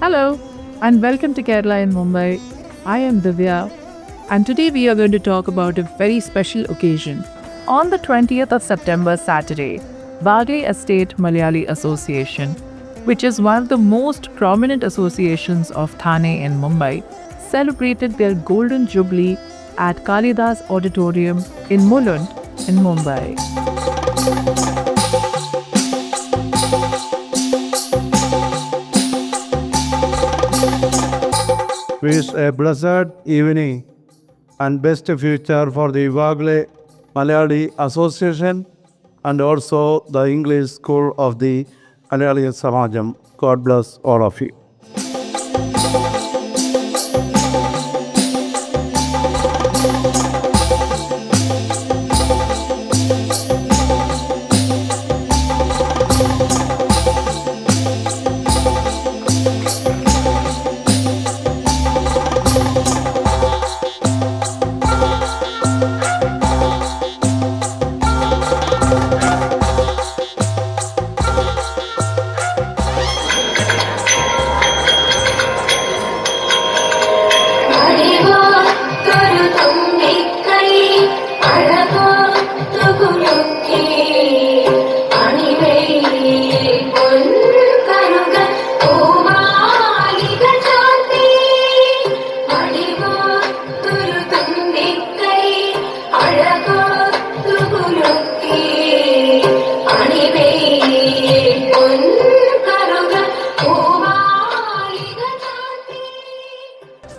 Hello and welcome to Kerala in Mumbai. I am Divya and today we are going to talk about a very special occasion. On the 20th of September, Saturday, Waghli Estate Malayali Association, which is one of the most prominent associations of Thane in Mumbai, celebrated their Golden Jubilee at Kalidas Auditorium in Mulund in Mumbai. Wish a blessed evening and best future for the Waghli Malayali Association and also the English School of the Malayali Samajam. God bless all of you.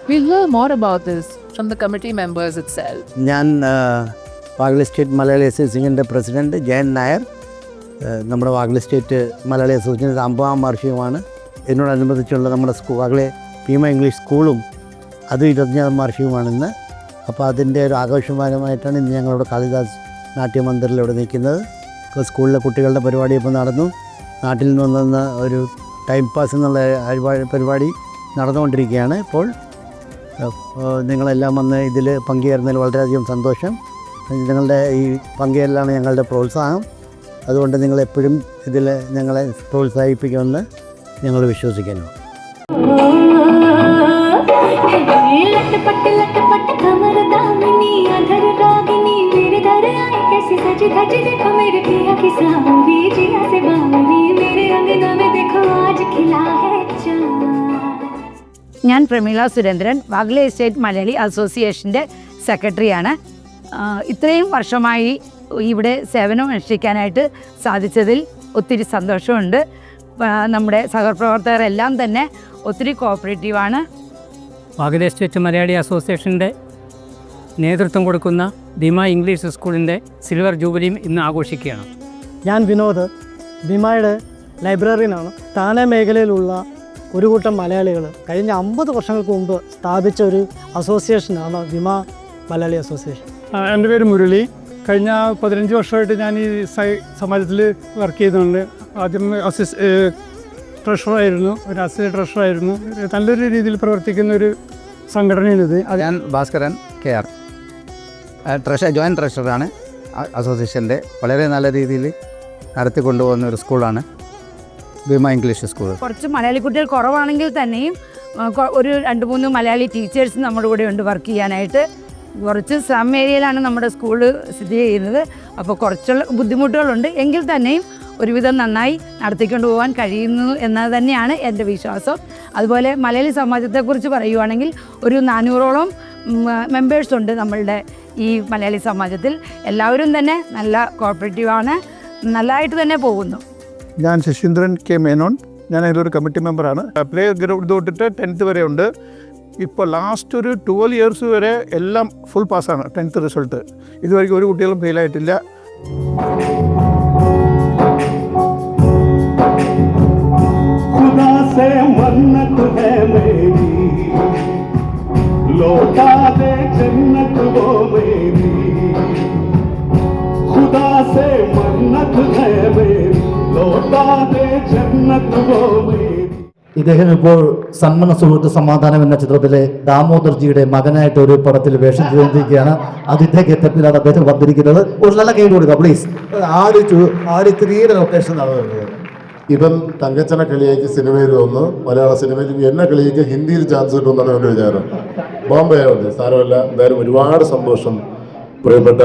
We'll learn more about this from the committee members itself. ഞാൻ വാഗ്ലി state Malayali അസോസിയേഷൻ്റെ president Jayan Nair. നമ്മുടെ വാഗ്ലി state Malayali അസോസിയേഷൻ്റെ 50-ാം വാർഷികമാണ്. ഇതിനോടനുബന്ധിച്ചുള്ള നമ്മുടെ വാഗ്ലി Bhima English സ്കൂളും അതും 25-ാം വാർഷികമാണ് ഇന്ന്. അപ്പോൾ അതിൻ്റെ ഒരു ആഘോഷമാനമായിട്ടാണ് ഇന്ന് ഞങ്ങളിവിടെ കാളിദാസ് നാട്യമന്ദിറിൽ ഇവിടെ നിൽക്കുന്നത്. ഇപ്പോൾ സ്കൂളിലെ കുട്ടികളുടെ പരിപാടി ഇപ്പോൾ നടന്നു. നാട്ടിൽ നിന്ന് ഒരു ടൈം പാസ് എന്നുള്ള പരിപാടി നടന്നുകൊണ്ടിരിക്കുകയാണ്. ഇപ്പോൾ നിങ്ങളെല്ലാം വന്ന് ഇതിൽ പങ്കുചേരുന്നതിൽ വളരെയധികം സന്തോഷം. നിങ്ങളുടെ ഈ പങ്കുചേരലാണ് ഞങ്ങളുടെ പ്രോത്സാഹനം. അതുകൊണ്ട് നിങ്ങളെപ്പോഴും ഇതിൽ ഞങ്ങളെ പ്രോത്സാഹിപ്പിക്കുമെന്ന് ഞങ്ങൾ വിശ്വസിക്കുന്നു. ഞാൻ പ്രമീള സുരേന്ദ്രൻ, വാഗ്ലി എസ്റ്റേറ്റ് മലയാളി അസോസിയേഷൻ്റെ സെക്രട്ടറിയാണ്. ഇത്രയും വർഷമായി ഇവിടെ സേവനം അനുഷ്ഠിക്കാനായിട്ട് സാധിച്ചതിൽ ഒത്തിരി സന്തോഷമുണ്ട്. നമ്മുടെ സഹപ്രവർത്തകരെല്ലാം തന്നെ ഒത്തിരി കോഓപ്പറേറ്റീവാണ്. വാഗ്ലി എസ്റ്റേറ്റ് മലയാളി അസോസിയേഷൻ്റെ നേതൃത്വം കൊടുക്കുന്ന ഭീമ ഇംഗ്ലീഷ് സ്കൂളിൻ്റെ സിൽവർ ജൂബിലിയും ഇന്ന് ആഘോഷിക്കുകയാണ്. ഞാൻ വിനോദ്, ഭീമയുടെ ലൈബ്രറിയനാണ്. താനെ മേഖലയിലുള്ള ഒരു കൂട്ടം മലയാളികൾ കഴിഞ്ഞ 50 വർഷങ്ങൾക്ക് മുമ്പ് സ്ഥാപിച്ച ഒരു അസോസിയേഷനാണ് ഭീമ മലയാളി അസോസിയേഷൻ. എൻ്റെ പേര് മുരളി. കഴിഞ്ഞ 15 വർഷമായിട്ട് ഞാൻ ഈ സമാജത്തിൽ വർക്ക് ചെയ്യുന്നുണ്ട്. ആദ്യം ട്രഷറായിരുന്നു, ഒരു അസിസ്റ്റന്റ് ട്രഷറായിരുന്നു. നല്ലൊരു രീതിയിൽ പ്രവർത്തിക്കുന്ന ഒരു സംഘടനയാണിത്. ഞാൻ ഭാസ്കരൻ KR, ജോയിൻറ്റ് ട്രഷറാണ് അസോസിയേഷൻ്റെ. വളരെ നല്ല രീതിയിൽ നടത്തിക്കൊണ്ടുപോകുന്ന ഒരു സ്കൂളാണ് ഭീമ ഇംഗ്ലീഷ് സ്കൂൾ. കുറച്ച് മലയാളി കുട്ടികൾ കുറവാണെങ്കിൽ തന്നെയും ഒരു 2-3 മലയാളി ടീച്ചേഴ്സ് നമ്മുടെ കൂടെ ഉണ്ട് വർക്ക് ചെയ്യാനായിട്ട്. കുറച്ച് സ്ലം ഏരിയയിലാണ് നമ്മുടെ സ്കൂള് സ്ഥിതി ചെയ്യുന്നത്. അപ്പോൾ കുറച്ചുള്ള ബുദ്ധിമുട്ടുകളുണ്ട്. എങ്കിൽ തന്നെയും ഒരുവിധം നന്നായി നടത്തിക്കൊണ്ട് പോകാൻ കഴിയുന്നു എന്നത് തന്നെയാണ് എൻ്റെ വിശ്വാസം. അതുപോലെ മലയാളി സമാജത്തെക്കുറിച്ച് പറയുവാണെങ്കിൽ ഒരു 400ഓളം മെമ്പേഴ്സുണ്ട് നമ്മളുടെ ഈ മലയാളി സമാജത്തിൽ. എല്ലാവരും തന്നെ നല്ല കോഓപ്പറേറ്റീവാണ്, നല്ലതായിട്ട് തന്നെ പോകുന്നു. ഞാൻ ശശീന്ദ്രൻ K. മേനോൻ. ഞാൻ അതിലൊരു കമ്മിറ്റി മെമ്പറാണ്. പ്ലേ ഗ്രൂപ്പ് തൊട്ടിട്ട് 10th വരെ ഉണ്ട്. ഇപ്പോൾ ലാസ്റ്റ് ഒരു 12 ഇയേഴ്സ് വരെ എല്ലാം ഫുൾ പാസ്സാണ് 10th റിസൾട്ട്. ഇതുവരെയ്ക്കും ഒരു കുട്ടികളും ഫെയിലായിട്ടില്ല. ഇദ്ദേഹം ഇപ്പോൾ സന്മന സുഹൃത്ത് സമാധാനം എന്ന ചിത്രത്തിലെ ദാമോദർജിയുടെ മകനായിട്ട് ഒരു പടത്തിൽ വേഷം ചെയ്തിരിക്കുകയാണ്. ആദ്യത്തെ ഗെറ്റപ്പിലാണ് അദ്ദേഹം വന്നിരിക്കുന്നത്. ഒരു നല്ല കൈ കൊടുക്കുക പ്ലീസ്. 3 ലൊക്കേഷൻ ഇവൻ തങ്കച്ചനെ കളിയാക്കി സിനിമയിൽ വന്ന് മലയാള സിനിമയിൽ എന്നെ കളിയാക്കി ഹിന്ദിയിൽ ചാൻസ് കിട്ടുമെന്നാണ് എൻ്റെ വിചാരം. ബോംബെ ഉണ്ട്, സാരമല്ല. എന്തായാലും ഒരുപാട് സന്തോഷം. പ്രിയപ്പെട്ട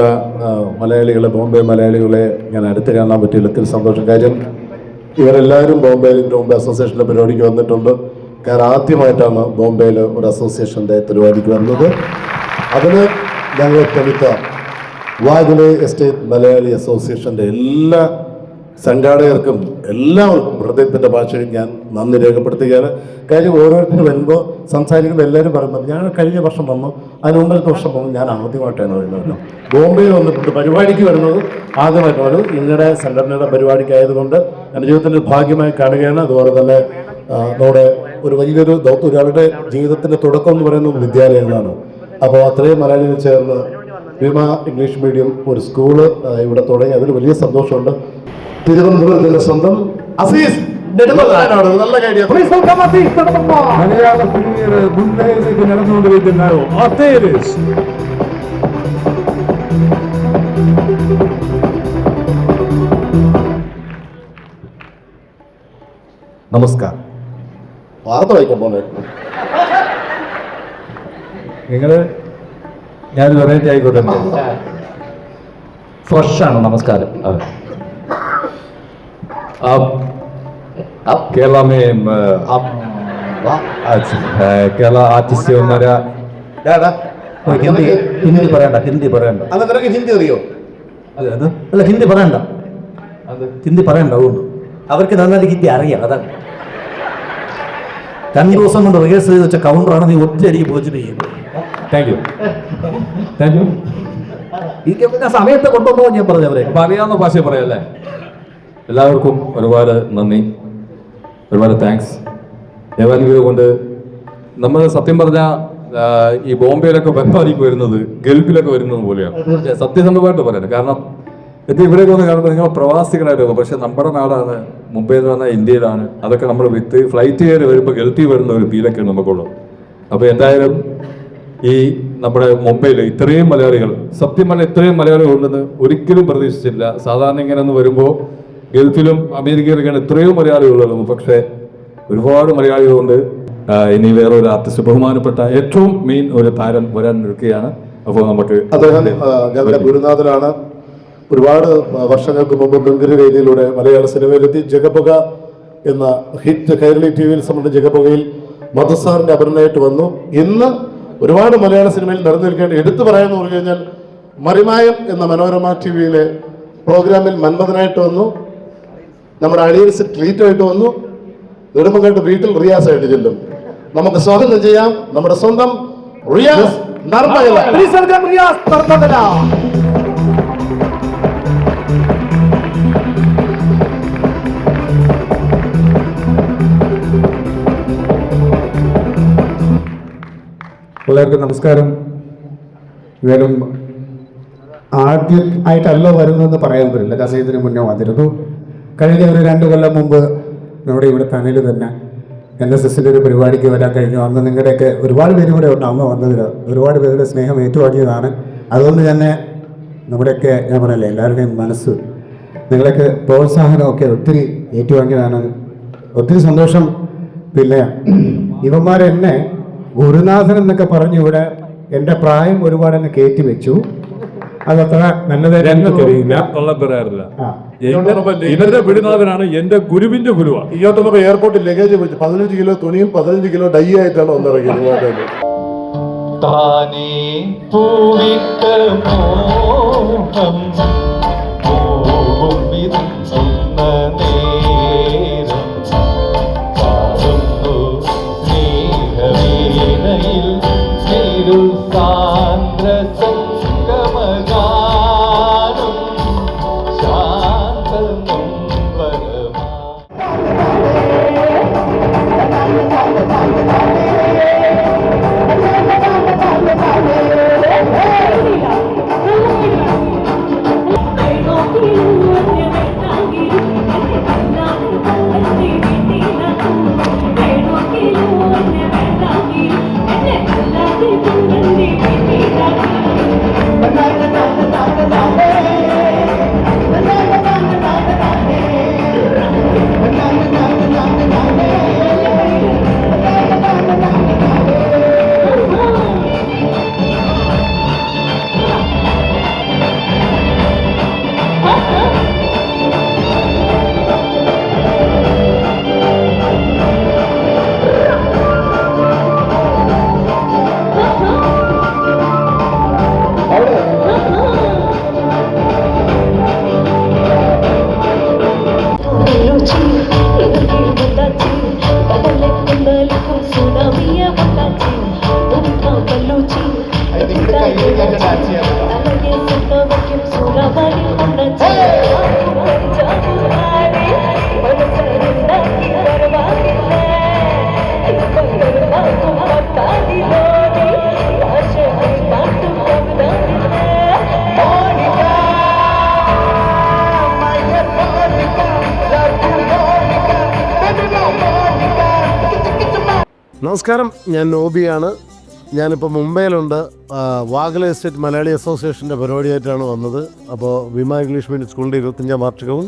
മലയാളികളെ, ബോംബെ മലയാളികളെ ഞാൻ അടുത്ത് കാണാൻ പറ്റിയില്ല. ഒത്തിരി സന്തോഷം. കാര്യം ഇവരെല്ലാവരും ബോംബെയിൽ മുമ്പ് അസോസിയേഷൻ്റെ പരിപാടിക്ക് വന്നിട്ടുണ്ട്. കാരണം ആദ്യമായിട്ടാണ് ബോംബെയിൽ ഒരു അസോസിയേഷൻ്റെ പരിപാടിക്ക് വന്നത്. അതിന് ഞങ്ങൾ ക്ഷണിച്ച വാഗ്ലെ എസ്റ്റേറ്റ് മലയാളി അസോസിയേഷൻ്റെ എല്ലാ സംഘാടകർക്കും എല്ലാവർക്കും ഹൃദയത്തിൻ്റെ ഭാഷയിൽ ഞാൻ നന്ദി രേഖപ്പെടുത്തുകയാണ്. കാര്യം ഓരോരുത്തരും വരുമ്പോൾ സംസാരിക്കുമ്പോൾ എല്ലാവരും പറയുമ്പോൾ ഞാൻ കഴിഞ്ഞ വർഷം വന്നു, അതിന് മുമ്പത്തെ വർഷം വന്നു, ഞാൻ ആദ്യമായിട്ടാണ് വരുന്നത്. ബോംബെയിൽ വന്നിട്ടുണ്ട്, പരിപാടിക്ക് വരുന്നത് ആദ്യമായിട്ടാണ്. നിങ്ങളുടെ സംഘടനയുടെ പരിപാടിക്കായതുകൊണ്ട് എൻ്റെ ജീവിതത്തിൻ്റെ ഭാഗ്യമായി കാണുകയാണ്. അതുപോലെ തന്നെ നമ്മുടെ ഒരു വലിയൊരു ഒരാളുടെ ജീവിതത്തിൻ്റെ തുടക്കം എന്ന് പറയുന്നത് വിദ്യാലയങ്ങളാണ്. അപ്പോൾ അത്രയും മലയാളികൾ ചേർന്ന് ഭീമ ഇംഗ്ലീഷ് മീഡിയം ഒരു സ്കൂള് ഇവിടെ തുടങ്ങി, അതിൽ വലിയ സന്തോഷമുണ്ട്. തിരുവനന്തപുരത്തിന്റെ സ്വന്തം അസീസ് നെടുമങ്ങാനാണ്. നല്ല കാര്യം. മലയാള സിനിമയുടെ മുൻകൈയിലേക്ക് നടന്നുകൊണ്ടിരിക്കുന്ന നമസ്കാരം. വാർത്ത വായിക്കാൻ പോലെ നിങ്ങള് ഞാൻ വെറൈറ്റി ആയിക്കോട്ടെ. ഫ്രഷാണ്. നമസ്കാരം. आप केरला में आप केरला आर्टिस्ट हमारा हिंदी പറയണ്ട. ഹിന്ദി പറയണ്ട. ഹിന്ദി അറിയോ? അല്ല, ഹിന്ദി പറയണ്ട. ഹിന്ദി പറയണ്ട. അവർക്ക് നന്നായി ഹിന്ദി അറിയാം. അതാണ് 2 ദിവസം കൊണ്ട് റിഹേഴ്സൽ ചെയ്ത് വെച്ച കൗണ്ടറാണ്. നീ ഒറ്റയടിക്ക് പോയിട്ട് ചെയ്യുന്നത്. Thank you. ഈ സമയത്ത് കൊണ്ടുപോകാൻ ഞാൻ പറഞ്ഞവരെ അറിയാവുന്ന ഭാഷ പറയല്ലേ. എല്ലാവർക്കും ഒരുപാട് നന്ദി, ഒരുപാട് താങ്ക്സ്. ദേവാനുഗ്രഹം കൊണ്ട് നമ്മൾ സത്യം പറഞ്ഞാൽ ഈ ബോംബെയിലൊക്കെ ബംഗാളിക്ക് വരുന്നത് ഗൾഫിലൊക്കെ വരുന്നത് പോലെയാണ്. സത്യസന്ധമായിട്ട് പറയുന്നത്. കാരണം ഇത് ഇവിടേക്ക് വന്ന് കാണുമ്പോൾ നിങ്ങൾ പ്രവാസികളായിട്ട് വന്നു. പക്ഷെ നമ്മുടെ നാടാണ്, മുംബൈയിൽ നിന്ന് പറഞ്ഞാൽ ഇന്ത്യയിലാണ്. അതൊക്കെ നമ്മൾ വിത്ത് ഫ്ലൈറ്റ് കയറി വരുമ്പോൾ ഗൾഫിൽ വരുന്ന ഒരു ഫീലൊക്കെയാണ് നമുക്കുള്ളത്. അപ്പോൾ എന്തായാലും ഈ നമ്മുടെ മുംബൈയിൽ ഇത്രയും മലയാളികൾ, സത്യം പറഞ്ഞാൽ ഇത്രയും മലയാളികൾ ഉണ്ടെന്ന് ഒരിക്കലും പ്രതീക്ഷിച്ചില്ല. സാധാരണ ഇങ്ങനെ ഒന്ന് വരുമ്പോൾ ഗൾഫിലും അമേരിക്കയിലൊക്കെയാണ് ഇത്രയും മലയാളികളുള്ളത്. പക്ഷേ ഒരുപാട് മലയാളികളുണ്ട്. ഇനി വേറെ ഒരു ആർട്ടിസ്റ്റ്, ബഹുമാനപ്പെട്ട ഏറ്റവും മെയിൻ ഒരു താരം വരാൻ നിൽക്കുകയാണ്. അപ്പോൾ നമുക്ക് അദ്ദേഹം ഞങ്ങളുടെ ഗുരുനാഥനാണ്. ഒരുപാട് വർഷങ്ങൾക്ക് മുമ്പ് ബംഗൂരു വേദിയിലൂടെ മലയാള സിനിമയിലെത്തി. ജഗപുക എന്ന ഹിറ്റ് കൈരളി TV-യിൽ സംബന്ധിച്ച ജഗപുകയിൽ മധുസാറിന്റെ അപരനായിട്ട് വന്നു. ഇന്ന് ഒരുപാട് മലയാള സിനിമയിൽ നിറഞ്ഞു നിൽക്കേണ്ട എടുത്തു പറയാമെന്ന് പറഞ്ഞു കഴിഞ്ഞാൽ മറിമായം എന്ന മനോരമ TV-യിലെ പ്രോഗ്രാമിൽ മന്മഥനായിട്ട് വന്നു. നമ്മുടെ അളിയൻസ് ട്രീറ്റായിട്ട് വന്നു. നെടുമങ്ങാട്ട് വീട്ടിൽ റിയാസ് ആയിട്ട് ചെല്ലും. നമുക്ക് സ്വാഗതം ചെയ്യാം നമ്മുടെ സ്വന്തം റിയാസ് നർമ്മല. എല്ലാവർക്കും നമസ്കാരം. എന്തായാലും ആദ്യമായിട്ടല്ല വരുന്നതെന്ന് പറയാൻ പറ്റില്ല. കാരണം ഇതിന് മുന്നേ വന്നിരുന്നു. കഴിഞ്ഞ ഒരു 2 കൊല്ലം മുമ്പ് നമ്മുടെ ഇവിടെ തനയിൽ തന്നെ NSSൻ്റെ ഒരു പരിപാടിക്ക് വരാൻ കഴിഞ്ഞു. അന്ന് നിങ്ങളുടെയൊക്കെ ഒരുപാട് പേരും കൂടെ ഉണ്ട്. അന്ന് വന്നതിൽ ഒരുപാട് പേരുടെ സ്നേഹം ഏറ്റുവാങ്ങിയതാണ്. അതുകൊണ്ട് തന്നെ നമ്മുടെയൊക്കെ ഞാൻ പറയല്ലേ, എല്ലാവരുടെയും മനസ്സ്, നിങ്ങളൊക്കെ പ്രോത്സാഹനമൊക്കെ ഒത്തിരി ഏറ്റുവാങ്ങിയതാണ്. ഒത്തിരി സന്തോഷം. പിന്നെ ഇവന്മാരെന്നെ ഗുരുനാഥൻ എന്നൊക്കെ പറഞ്ഞു ഇവിടെ എൻ്റെ പ്രായം ഒരുപാട് എന്നെ കയറ്റി വെച്ചു. അതത്ര നല്ലതായിട്ട് തെളിയില്ല. പറയാറില്ല. ഇവരുടെ ഗുരുനാഥനാണ്, എന്റെ ഗുരുവിന്റെ ഗുരുവാണ്. ഇങ്ങോട്ടൊക്കെ എയർപോർട്ടിൽ ലഗേജ് വെച്ച് 15 കിലോ തുണിയും 15 കിലോ ഡൈ ആയിട്ടാണ് വന്നിറങ്ങിയത്. നമസ്കാരം, ഞാൻ നോബിയാണ്. ഞാനിപ്പോൾ മുംബൈയിലുണ്ട്. വാഗലെ എസ്റ്റേറ്റ് മലയാളി അസോസിയേഷൻ്റെ പരിപാടിയായിട്ടാണ് വന്നത്. അപ്പോൾ വിമ ഇംഗ്ലീഷ് മീഡിയം സ്കൂളിൻ്റെ 25ാം വാർഷികവും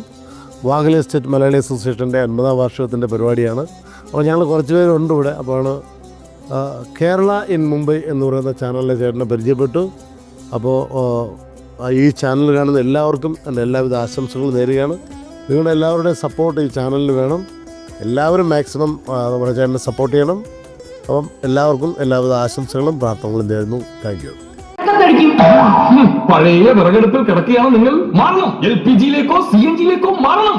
വാഗലെ എസ്റ്റേറ്റ് മലയാളി അസോസിയേഷൻ്റെ 50ാം വാർഷികത്തിൻ്റെ പരിപാടിയാണ്. അപ്പോൾ ഞങ്ങൾ കുറച്ച് പേരുണ്ട് ഇവിടെ. അപ്പോൾ കേരള ഇൻ മുംബൈ എന്ന് പറയുന്ന ചാനലിലെ ചേട്ടനെ പരിചയപ്പെട്ടു. അപ്പോൾ ഈ ചാനൽ കാണുന്ന എല്ലാവർക്കും എൻ്റെ എല്ലാവിധ ആശംസകളും നേരുകയാണ്. നിങ്ങളുടെ എല്ലാവരുടെയും സപ്പോർട്ട് ഈ ചാനലിന് വേണം. എല്ലാവരും മാക്സിമം നമ്മുടെ ചാനലിനെ സപ്പോർട്ട് ചെയ്യണം. അപ്പം എല്ലാവർക്കും എല്ലാവിധ ആശംസകളും പ്രാർത്ഥനകളും നേരുന്നു. Thank you. പഴയ വിറകടുപ്പിൽ കിടക്കുകയാണ് നിങ്ങൾ. മാറണം. LPG-യിലേക്കോ CNG-യിലേക്കോ മാറണം.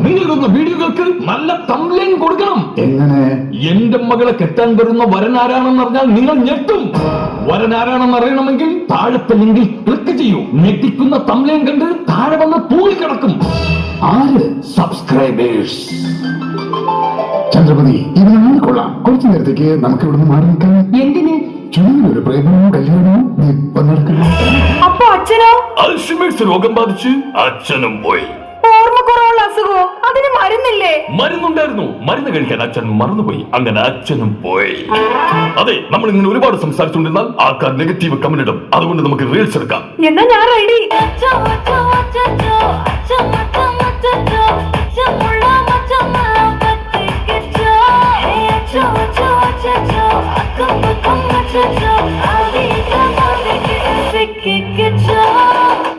നിങ്ങളുടെ വീഡിയോകൾക്ക് നല്ല തംബ്ലൈൻ കൊടുക്കണം. എങ്ങനെ? എന്റെ മകളെ കെട്ടാൻ വരുന്ന വരൻ ആരാണെന്ന് അറിഞ്ഞാൽ നിങ്ങൾ ഞെട്ടും. വരൻ ആരാണെന്ന് അറിയണമെങ്കിൽ താഴത്തെ ലിങ്കിൽ ക്ലിക്ക് ചെയ്യൂ. ഞെട്ടിക്കുന്ന തംബ്ലൈൻ കണ്ട് താഴെ വന്ന് തൂങ്ങിക്കിടക്കും. ആര്? സബ്സ്ക്രൈബേഴ്സ്. ചന്ദ്രപതി, ഇവനാണ് കൊള്ളാം. കുറച്ചു നേരത്തേക്ക് നമുക്ക് ഇവിടുന്ന് മാറി നിൽക്കാം. എന്തിന്? ചുമയിലൊരു പ്രേമവും കല്യാണവും നടക്കുന്നു. അപ്പൊ അച്ഛനോ? അൽഷിമേഴ്സ് രോഗം ബാധിച്ച് അച്ഛനും പോയി. ഓർമ്മക്കുറവുള്ള അസുഖമോ? അതിന് മരുന്നില്ലേ? മരുന്നുണ്ടായിരുന്നു. മരുന്ന് കഴിക്കാൻ അച്ഛൻ മറന്നുപോയി. അങ്ങനെ അച്ഛനും പോയി. അതെ, നമ്മൾ ഇങ്ങനെ ഒരുപാട് സംസാരിച്ചുകൊണ്ടിരുന്നാൽ ആൾക്കാർ നെഗറ്റീവ് കമന്റ് ഇടും. അതുകൊണ്ട് നമുക്ക് റീൽസ് എടുക്കാം. എന്നാ ഞാൻ റെഡി.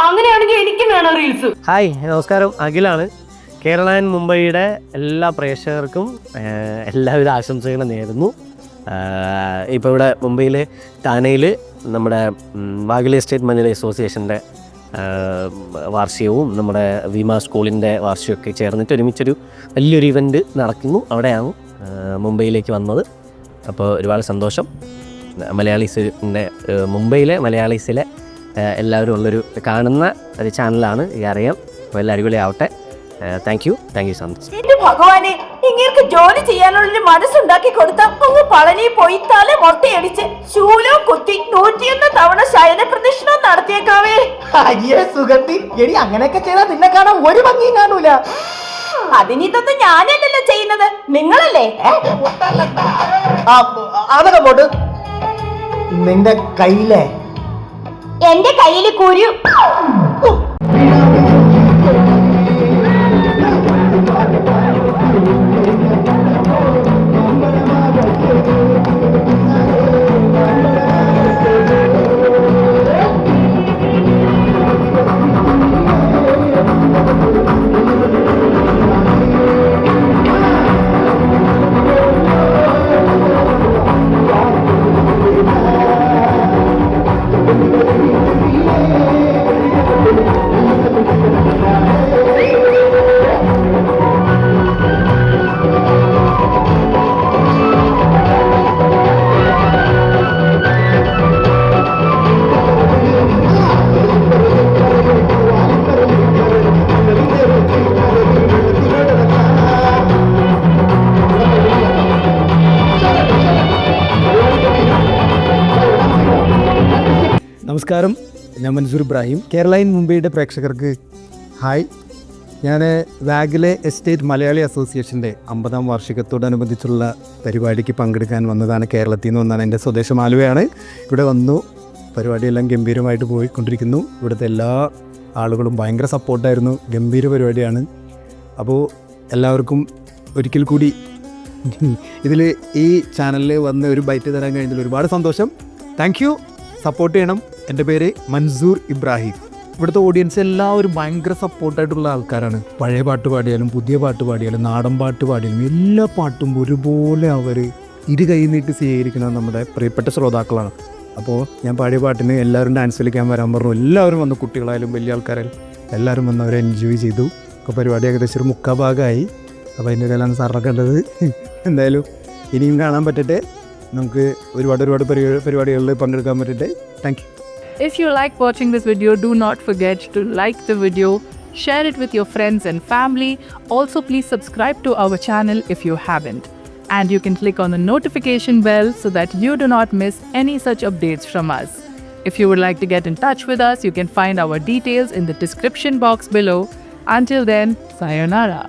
അങ്ങനെയാണെങ്കിൽ എനിക്കും വേണം റീൽസ്. ഹായ്, നമസ്കാരം. അഖിലാണ്. കേരള ആൻഡ് മുംബൈയുടെ എല്ലാ പ്രേക്ഷകർക്കും എല്ലാവിധ ആശംസകളും നേരുന്നു. ഇപ്പോൾ ഇവിടെ മുംബൈയിൽ താനയിൽ നമ്മുടെ വാഗലെ എസ്റ്റേറ്റ് മലയാളി അസോസിയേഷൻ്റെ വാർഷികവും നമ്മുടെ വിമ സ്കൂളിൻ്റെ വാർഷികമൊക്കെ ചേർന്നിട്ട് ഒരുമിച്ചൊരു വലിയൊരു ഇവൻറ്റ് നടക്കുന്നു. അവിടെയാണ് മുംബൈയിലേക്ക് വന്നത്. അപ്പോൾ ഒരുപാട് സന്തോഷം. മലയാളീസിൻ്റെ മുംബൈയിലെ മലയാളീസിലെ എല്ലാവരും ഉള്ളൊരു കാണുന്ന ഒരു ചാനലാണ് അറിയാം. അപ്പോൾ എല്ലാം അടിപൊളിയാവട്ടെ. Thank you so much. എന്റെ ഭഗവാനെ, ഇങ്ങനെ ജോലി ചെയ്യാനുള്ളൊരു മനസ്സുണ്ടാക്കി കൊടുത്ത അങ്ങ് പളനി പോയി തല മൊട്ടയടിച്ച് ശൂലവും കുത്തി 101 തവണ ശയന പ്രദക്ഷിണവും നടത്തിയേക്കാവേ. അയ്യേ സുഗന്ധി, എടി അങ്ങനെയൊക്കെ ചെയ്താൽ നിന്നെ കാണാൻ ഒരു ഭംഗിയും കാണൂല. അതിനിതൊന്നും ഞാനല്ലല്ലോ ചെയ്യുന്നത്, നിങ്ങളല്ലേ? അതൊക്കെ പോട്ട്. നിന്റെ കയ്യിലെ എന്റെ കയ്യില് കുരു. നമസ്കാരം, ഞാൻ മൻസൂർ ഇബ്രാഹിം. കേരള ഇൻ മുംബൈയുടെ പ്രേക്ഷകർക്ക് ഹായ്. ഞാൻ വാഗലെ എസ്റ്റേറ്റ് മലയാളി അസോസിയേഷൻ്റെ 50ാം വാർഷികത്തോടനുബന്ധിച്ചുള്ള പരിപാടിക്ക് പങ്കെടുക്കാൻ വന്നതാണ്. കേരളത്തിൽ നിന്ന് വന്നാണ്. എൻ്റെ സ്വദേശം ആലുവയാണ്. ഇവിടെ വന്നു. പരിപാടിയെല്ലാം ഗംഭീരമായിട്ട് പോയിക്കൊണ്ടിരിക്കുന്നു. ഇവിടുത്തെ എല്ലാ ആളുകളും ഭയങ്കര സപ്പോർട്ടായിരുന്നു. ഗംഭീര പരിപാടിയാണ്. അപ്പോൾ എല്ലാവർക്കും ഒരിക്കൽ കൂടി ഇതിൽ ഈ ചാനലിൽ വന്ന് ഒരു ബൈറ്റ് തരാൻ കഴിഞ്ഞതിൽ ഒരുപാട് സന്തോഷം. Thank you. സപ്പോർട്ട് ചെയ്യണം. എൻ്റെ പേര് മൻസൂർ ഇബ്രാഹിം. ഇവിടുത്തെ ഓഡിയൻസ് എല്ലാവരും ഭയങ്കര സപ്പോർട്ടായിട്ടുള്ള ആൾക്കാരാണ്. പഴയ പാട്ട് പാടിയാലും പുതിയ പാട്ട് പാടിയാലും നാടൻ പാട്ട് പാടിയാലും എല്ലാ പാട്ടും ഒരുപോലെ അവർ കൈ നീട്ടി സ്വീകരിക്കുന്ന നമ്മുടെ പ്രിയപ്പെട്ട ശ്രോതാക്കളാണ്. അപ്പോൾ ഞാൻ പാടിയ പാട്ടിന് എല്ലാവരും ഡാൻസ് കളിക്കാൻ വരാൻ പറഞ്ഞു. എല്ലാവരും വന്നു, കുട്ടികളായാലും വലിയ ആൾക്കാരായാലും എല്ലാവരും വന്ന് അവർ എൻജോയ് ചെയ്തു. അപ്പോൾ പരിപാടി ഏകദേശം ഒരു 3/4 ഭാഗമായി. അപ്പോൾ അതിൻ്റെ ഇടയിലാണ് സാറിനെ കണ്ടത്. എന്തായാലും ഇനിയും കാണാൻ പറ്റട്ടെ. നമുക്ക് ഒരുപാട് പരിപാടികളിൽ പങ്കെടുക്കാൻ പറ്റട്ടെ. Thank you. If you like watching this video, do not forget to like the video, share it with your friends and family. Also, please subscribe to our channel if you haven't. And you can click on the notification bell so that you do not miss any such updates from us. If you would like to get in touch with us, you can find our details in the description box below. Until then, sayonara.